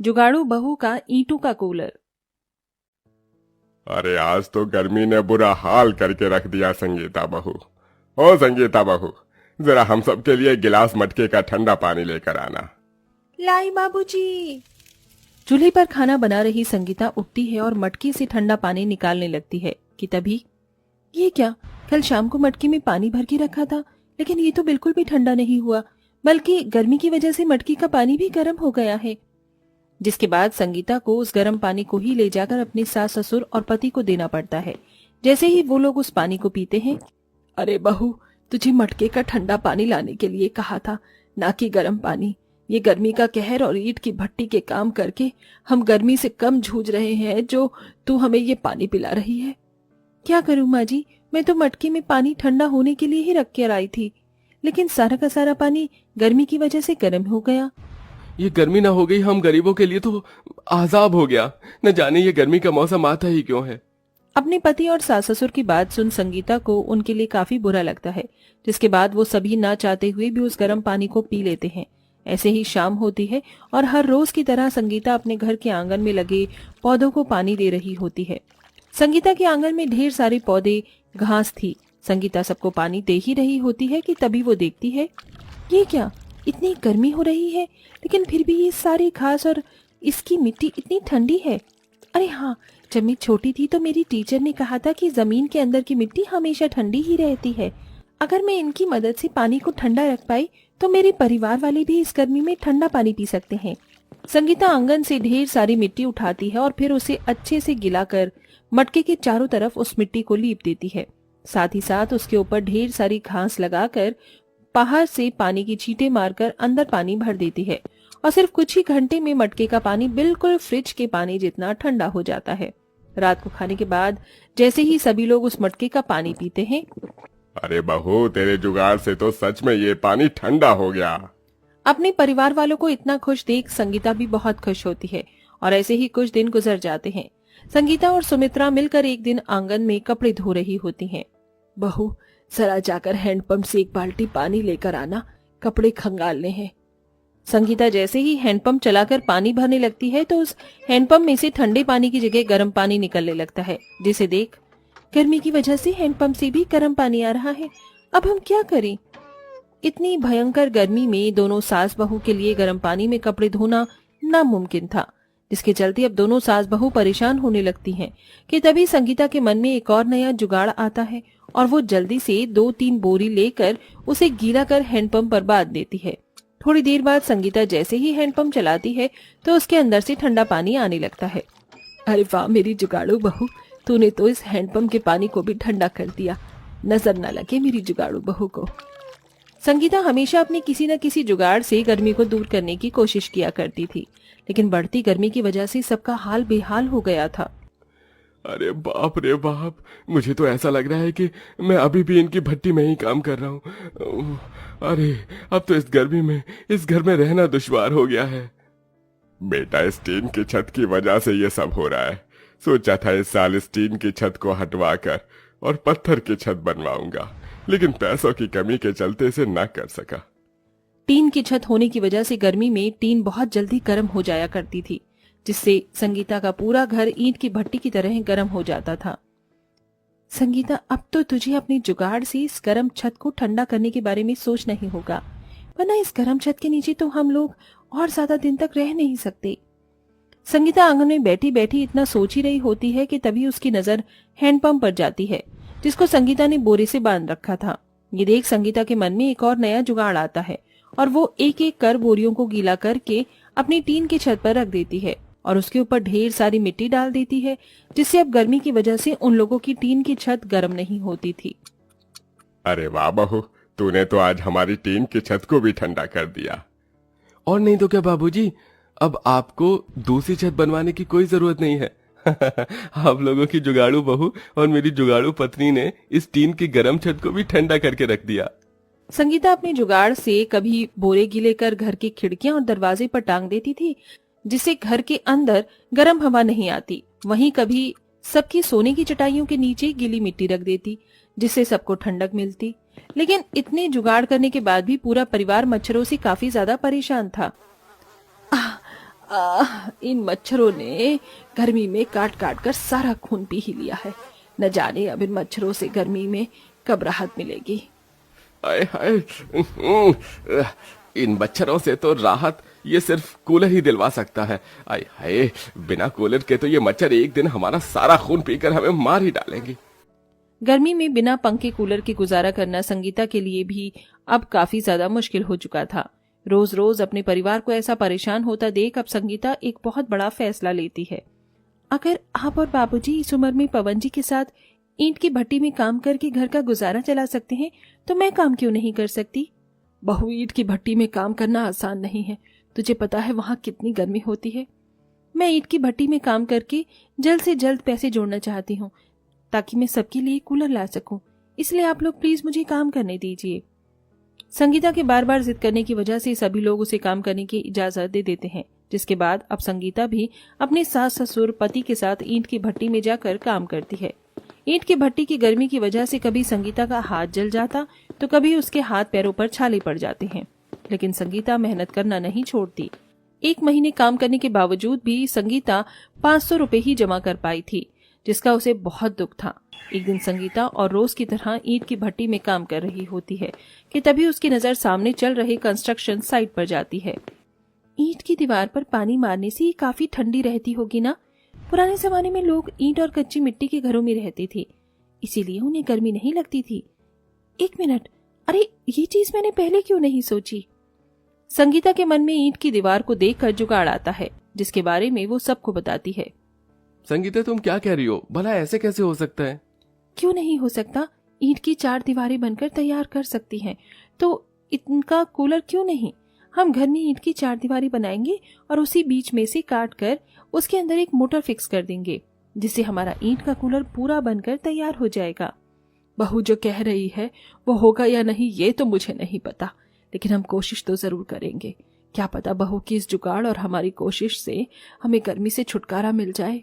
जुगाड़ू बहू का ईंटों का कूलर। अरे आज तो गर्मी ने बुरा हाल करके रख दिया संगीता बहू। ओ संगीता बहू, जरा हम सब के लिए गिलास मटके का ठंडा पानी लेकर आना। लाई बाबूजी। चूल्हे पर खाना बना रही संगीता उठती है और मटके से ठंडा पानी निकालने लगती है कि तभी ये क्या, कल शाम को मटके में पानी भर के रखा था, लेकिन ये तो बिल्कुल भी ठंडा नहीं हुआ, बल्कि गर्मी की वजह से मटके का पानी भी गर्म हो गया है। जिसके बाद संगीता को उस गर्म पानी को ही ले जाकर अपने सास ससुर और पति को देना पड़ता है। जैसे ही वो लोग उस पानी को पीते हैं, अरे बहू, तुझे मटके का ठंडा पानी लाने के लिए कहा था, ना कि गर्म पानी। ये गर्मी का कहर और ईंट की भट्टी के काम करके हम गर्मी से कम जूझ रहे हैं, जो तू हमें ये पानी पिला रही है। क्या करूं माँ जी, मैं तो मटके में पानी ठंडा होने के लिए ही रख कर आई थी, लेकिन सारा का सारा पानी गर्मी की वजह से गर्म हो गया। ये गर्मी ना हो गई हम गरीबों के लिए तो आजाब हो गया। न जाने ये गर्मी का मौसम आता ही क्यों है। अपने पति और सास ससुर की बात सुन संगीता को उनके लिए काफी बुरा लगता है, जिसके बाद वो सभी ना चाहते हुए भी उस गर्म पानी को पी लेते हैं। ऐसे ही शाम होती है और हर रोज की तरह संगीता अपने घर के आंगन में लगे पौधों को पानी दे रही होती है। संगीता के आंगन में ढेर सारे पौधे, घास थी। संगीता सबको पानी दे ही रही होती है कि तभी वो देखती है, ये क्या, इतनी गर्मी हो रही है, लेकिन फिर भी ये सारी घास और इसकी मिट्टी इतनी ठंडी है। अरे हाँ, जब मैं छोटी थी तो मेरी टीचर ने कहा था कि जमीन के अंदर की मिट्टी हमेशा ठंडी ही रहती है। अगर मैं इनकी मदद से पानी को ठंडा रख पाई तो मेरे परिवार वाले भी इस गर्मी में ठंडा पानी पी सकते हैं। संगीता आंगन से ढेर सारी मिट्टी उठाती है और फिर उसे अच्छे से गिलाकर मटके के चारों तरफ उस मिट्टी को लीप देती है। साथ ही साथ उसके ऊपर ढेर सारी घास लगाकर बाहर से पानी की छींटे मारकर अंदर पानी भर देती है और सिर्फ कुछ ही घंटे में मटके का पानी बिल्कुल फ्रिज के पानी जितना ठंडा हो जाता है। रात को खाने के बाद जैसे ही सभी लोग उस मटके का पानी पीते हैं, अरे बहू, तेरे जुगाड़ से तो सच में ये पानी ठंडा हो गया। अपने परिवार वालों को इतना खुश देख संगीता भी बहुत खुश होती है और ऐसे ही कुछ दिन गुजर जाते हैं। संगीता और सुमित्रा मिलकर एक दिन आंगन में कपड़े धो रही होती हैं। बहू, जरा जाकर हैंडपंप से एक बाल्टी पानी लेकर आना, कपड़े खंगालने हैं। संगीता जैसे ही हैंडपंप चलाकर पानी भरने लगती है तो उस हैंडपंप में से ठंडे पानी की जगह गर्म पानी निकलने लगता है, जिसे देख गर्मी की वजह से हैंडपंप से भी गर्म पानी आ रहा है। अब हम क्या करें? इतनी भयंकर गर्मी में दोनों सास बहू के लिए गर्म पानी में कपड़े धोना नामुमकिन था, जिसके चलते अब दोनों सास बहू परेशान होने लगती हैं कि तभी संगीता के मन में एक और नया जुगाड़ आता है और वो जल्दी से 2-3 बोरी लेकर उसे गीला कर हैंडपंप पर बांध देती है। थोड़ी देर बाद संगीता जैसे ही हैंडपंप चलाती है तो उसके अंदर से ठंडा पानी आने लगता है। अरे वाह मेरी जुगाड़ू बहू, तूने तो इस हैंडपंप के पानी को भी ठंडा कर दिया, नजर न लगे मेरी जुगाड़ू बहू को। संगीता हमेशा अपने किसी न किसी जुगाड़ से गर्मी को दूर करने की कोशिश किया करती थी, लेकिन बढ़ती गर्मी की वजह से सबका हाल बेहाल हो गया था। अरे बाप रे बाप, मुझे तो ऐसा लग रहा है कि मैं अभी भी इनकी भट्टी में ही काम कर रहा हूँ। अरे अब तो इस गर्मी में इस घर में रहना दुश्वार हो गया है। बेटा, इस टीन की छत की वजह से ये सब हो रहा है। सोचा था इस साल इस टीन की छत को हटवाकर और पत्थर की छत बनवाऊंगा, लेकिन पैसों की कमी के चलते इसे न कर सका। टीन की छत होने की वजह से गर्मी में टीन बहुत जल्दी गर्म हो जाया करती थी, जिससे संगीता का पूरा घर ईंट की भट्टी की तरह गर्म हो जाता था। संगीता, अब तो तुझे अपने जुगाड़ से इस गर्म छत को ठंडा करने के बारे में सोचना ही होगा, वरना इस गर्म छत के नीचे तो हम लोग और ज्यादा दिन तक रह नहीं सकते। संगीता आंगन में बैठी बैठी इतना सोच ही रही होती है कि तभी उसकी नजर हैंडपंप पर जाती है, जिसको संगीता ने बोरे से बांध रखा था। ये देख संगीता के मन में एक और नया जुगाड़ आता है और वो एक एक कर बोरियों को गीला करके अपनी टीन की छत पर रख देती है और उसके ऊपर ढेर सारी मिट्टी डाल देती है, जिससे अब गर्मी की वजह से उन लोगों की टीन की छत गर्म नहीं होती थी। अरे वाह बहू, तूने तो आज हमारी टीन की छत को भी ठंडा कर दिया। और नहीं तो क्या बाबूजी, अब आपको दूसरी छत बनवाने की कोई जरूरत नहीं है। आप लोगों की जुगाड़ू बहू और मेरी जुगाड़ू पत्नी ने इस टीन की गर्म छत को भी ठंडा करके रख दिया। संगीता अपने जुगाड़ से कभी बोरे गीले कर घर की खिड़कियां और दरवाजे पर टांग देती थी, जिससे घर के अंदर गर्म हवा नहीं आती। वहीं कभी सबकी सोने की चटाइयों के नीचे गीली मिट्टी रख देती, जिससे सबको ठंडक मिलती। लेकिन इतने जुगाड़ करने के बाद भी पूरा परिवार मच्छरों से काफी ज्यादा परेशान था। इन मच्छरों ने गर्मी में काट काट कर सारा खून पी ही लिया है। न जाने अब इन मच्छरों से गर्मी में कब राहत मिलेगी। आय हाय, इन मच्छरों से तो राहत ये सिर्फ कूलर ही दिलवा सकता है। आय हाय, बिना कूलर के तो ये मच्छर एक दिन हमारा सारा खून पीकर हमें मार ही डालेंगे। गर्मी में बिना पंखे कूलर के गुजारा करना संगीता के लिए भी अब काफी ज्यादा मुश्किल हो चुका था। रोज रोज अपने परिवार को ऐसा परेशान होता देख अब संगीता एक बहुत बड़ा फैसला लेती है। अगर आप और बाबूजी इस उम्र में पवन जी के साथ ईंट की भट्टी में काम करके घर का गुजारा चला सकते हैं तो मैं काम क्यों नहीं कर सकती। बहू, ईंट की भट्टी में काम करना आसान नहीं है। तुझे पता है वहां कितनी गर्मी होती है। मैं ईंट की भट्टी में काम करके जल्द से जल्द पैसे जोड़ना चाहती हूँ ताकि मैं सबके लिए कूलर ला सकूं। इसलिए आप लोग प्लीज मुझे काम करने दीजिए। संगीता के बार बार जिद करने की वजह से सभी लोग उसे काम करने की इजाजत दे देते हैं, जिसके बाद अब संगीता भी अपने सास ससुर पति के साथ ईंट की भट्टी में जाकर काम करती है। ईंट की भट्टी की गर्मी की वजह से कभी संगीता का हाथ जल जाता तो कभी उसके हाथ पैरों पर छाले पड़ जाते हैं, लेकिन संगीता मेहनत करना नहीं छोड़ती। 1 महीने काम करने के बावजूद भी संगीता 500 रुपए ही जमा कर पाई थी, जिसका उसे बहुत दुख था। एक दिन संगीता और रोज की तरह ईंट की भट्टी में काम कर रही होती है कि तभी उसकी नजर सामने चल रहे कंस्ट्रक्शन साइट पर जाती है। ईंट की दीवार पर पानी मारने से ये काफी ठंडी रहती होगी ना। पुराने जमाने में लोग ईंट और कच्ची मिट्टी के घरों में रहते थे, इसीलिए उन्हें गर्मी नहीं लगती थी। 1 मिनट, अरे ये चीज मैंने पहले क्यों नहीं सोची। संगीता के मन में ईंट की दीवार को देखकर जुगाड़ आता है, जिसके बारे में वो सबको बताती है। संगीता, तुम क्या कह रही हो? भला ऐसे कैसे हो सकता है? क्यों नहीं हो सकता? ईंट की 4 दीवारें बनकर तैयार कर सकती हैं, तो इनका कूलर क्यों नहीं। हम घर में ईंट की 4 दीवारें बनाएंगे और उसी बीच में से काट कर उसके अंदर एक मोटर फिक्स कर देंगे, जिससे हमारा ईंट का कूलर पूरा बनकर तैयार हो जाएगा। बहू जो कह रही है वो होगा या नहीं ये तो मुझे नहीं पता, लेकिन हम कोशिश तो जरूर करेंगे। क्या पता बहू की इस जुगाड़ और हमारी कोशिश से हमें गर्मी से छुटकारा मिल जाए।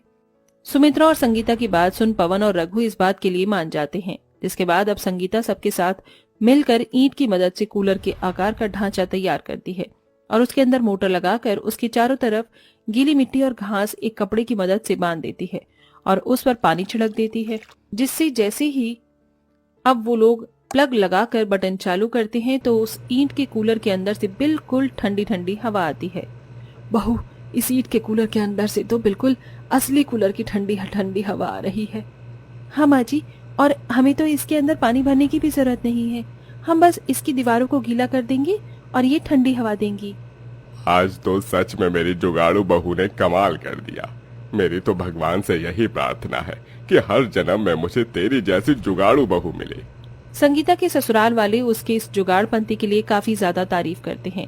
सुमित्रा और संगीता की बात सुन पवन और रघु इस बात के लिए मान जाते हैं, जिसके बाद अब संगीता सबके साथ मिलकर ईंट की मदद से कूलर के आकार का ढांचा तैयार करती है और उसके अंदर मोटर लगाकर उसके चारों तरफ गीली मिट्टी और घास एक कपड़े की मदद से बांध देती है और उस पर पानी छिड़क देती है, जिससे जैसे ही अब वो लोग प्लग लगाकर बटन चालू करते हैं तो उस ईंट के कूलर के अंदर से बिल्कुल ठंडी ठंडी हवा आती है। बहू, इस ईंट के कूलर के अंदर से तो बिल्कुल असली कूलर की ठंडी ठंडी हवा आ रही है। हाँ माँ जी, और हमें तो इसके अंदर पानी भरने की भी जरूरत नहीं है। हम बस इसकी दीवारों को गीला कर देंगे और ये ठंडी हवा देंगी। आज तो सच में मेरी जुगाड़ू बहू ने कमाल कर दिया। मेरी तो भगवान से यही प्रार्थना है कि हर जन्म में मुझे तेरी जैसी जुगाड़ू बहू मिले। संगीता के ससुराल वाले उसके इस जुगाड़पंती के लिए काफी ज्यादा तारीफ करते हैं।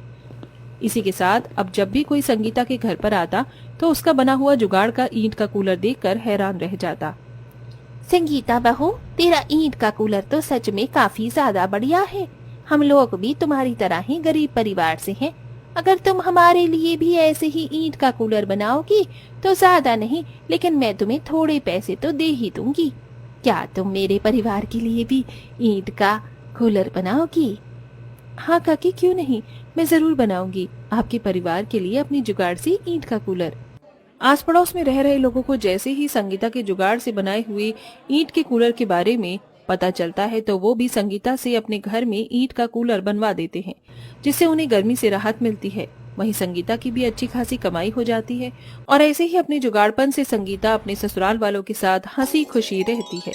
इसी के साथ अब जब भी कोई संगीता के घर पर आता तो उसका बना हुआ जुगाड़ का ईंट का कूलर देखकर हैरान रह जाता। संगीता बहू, तेरा ईंट का कूलर तो सच में काफी ज्यादा बढ़िया है। हम लोग भी तुम्हारी तरह ही गरीब परिवार से हैं। अगर तुम हमारे लिए भी ऐसे ही ईंट का कूलर बनाओगी तो ज्यादा नहीं, लेकिन मैं तुम्हें थोड़े पैसे तो दे ही दूंगी। क्या तुम मेरे परिवार के लिए भी ईंट का कूलर बनाओगी? हाँ काकी, क्यों नहीं, मैं जरूर बनाऊंगी आपके परिवार के लिए अपनी जुगाड़ से ईंट का कूलर। आस पड़ोस में रह रहे लोगों को जैसे ही संगीता के जुगाड़ से बनाए हुए ईंट के कूलर के बारे में पता चलता है तो वो भी संगीता से अपने घर में ईंट का कूलर बनवा देते हैं, जिससे उन्हें गर्मी से राहत मिलती है। वहीं संगीता की भी अच्छी खासी कमाई हो जाती है और ऐसे ही अपने जुगाड़पन से संगीता अपने ससुराल वालों के साथ हंसी खुशी रहती है।